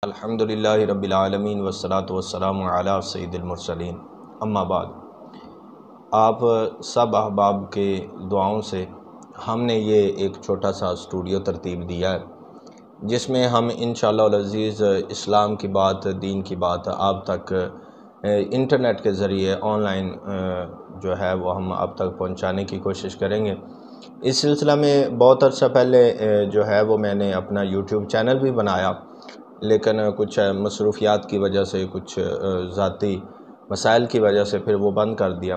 الحمدللہ رب العالمین والصلاة والسلام علی سید المرسلین اما بعد۔ آپ سب احباب کے دعاؤں سے ہم نے یہ ایک چھوٹا سا اسٹوڈیو ترتیب دیا ہے جس میں ہم انشاءاللہ العزیز اسلام کی بات، دین کی بات آپ تک انٹرنیٹ کے ذریعے آن لائن جو ہے وہ ہم آپ تک پہنچانے کی کوشش کریں گے۔ اس سلسلہ میں بہت عرصہ پہلے جو ہے وہ میں نے اپنا یوٹیوب چینل بھی بنایا، لیکن کچھ مصروفیات کی وجہ سے، کچھ ذاتی مسائل کی وجہ سے پھر وہ بند کر دیا۔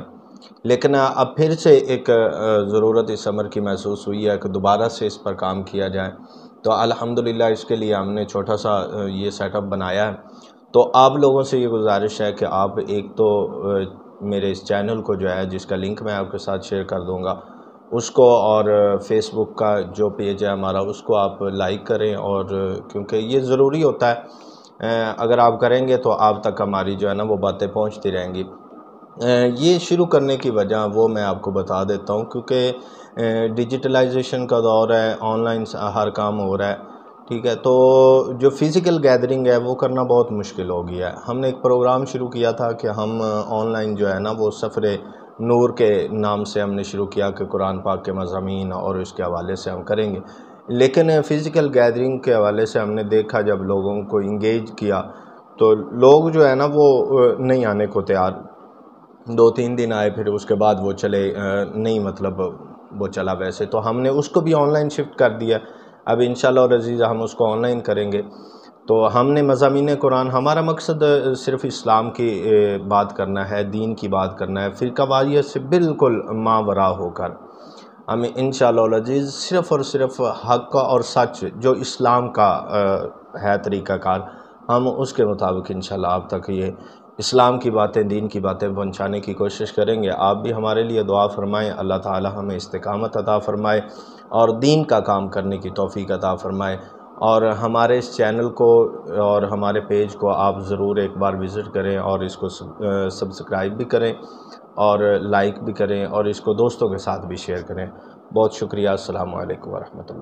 لیکن اب پھر سے ایک ضرورت اس امر کی محسوس ہوئی ہے کہ دوبارہ سے اس پر کام کیا جائے، تو الحمدللہ اس کے لیے ہم نے چھوٹا سا یہ سیٹ اپ بنایا ہے۔ تو آپ لوگوں سے یہ گزارش ہے کہ آپ ایک تو میرے اس چینل کو جو ہے، جس کا لنک میں آپ کے ساتھ شیئر کر دوں گا، اس کو، اور فیس بک کا جو پیج ہے ہمارا اس کو آپ لائک کریں، اور کیونکہ یہ ضروری ہوتا ہے، اگر آپ کریں گے تو آپ تک ہماری جو ہے نا وہ باتیں پہنچتی رہیں گی۔ یہ شروع کرنے کی وجہ وہ میں آپ کو بتا دیتا ہوں، کیونکہ ڈیجیٹلائزیشن کا دور ہے، آن لائن ہر کام ہو رہا ہے، ٹھیک ہے، تو جو فزیکل گیدرنگ ہے وہ کرنا بہت مشکل ہو گیا ہے۔ ہم نے ایک پروگرام شروع کیا تھا کہ ہم آن لائن جو ہے نا وہ سفر نور کے نام سے ہم نے شروع کیا کہ قرآن پاک کے مضامین اور اس کے حوالے سے ہم کریں گے، لیکن فزیکل گیدرنگ کے حوالے سے ہم نے دیکھا، جب لوگوں کو انگیج کیا تو لوگ جو ہے نا وہ نہیں آنے کو تیار، 2-3 دن آئے، پھر اس کے بعد وہ چلے نہیں، مطلب وہ چلا ویسے، تو ہم نے اس کو بھی آن لائن شفٹ کر دیا۔ اب انشاءاللہ العزیز ہم اس کو آن لائن کریں گے۔ تو ہم نے مضامین قرآن، ہمارا مقصد صرف اسلام کی بات کرنا ہے، دین کی بات کرنا ہے، فرقہ واریت سے بالکل ماوراء ہو کر ہمیں انشاءاللہ العزیز صرف اور صرف حق اور سچ جو اسلام کا ہے طریقہ کار، ہم اس کے مطابق انشاءاللہ آپ تک یہ اسلام کی باتیں، دین کی باتیں پہنچانے کی کوشش کریں گے۔ آپ بھی ہمارے لیے دعا فرمائیں، اللہ تعالی ہمیں استقامت عطا فرمائے اور دین کا کام کرنے کی توفیق عطا فرمائے۔ اور ہمارے اس چینل کو اور ہمارے پیج کو آپ ضرور ایک بار وزٹ کریں، اور اس کو سبسکرائب بھی کریں اور لائک بھی کریں، اور اس کو دوستوں کے ساتھ بھی شیئر کریں۔ بہت شکریہ۔ السلام علیکم ورحمۃ اللہ۔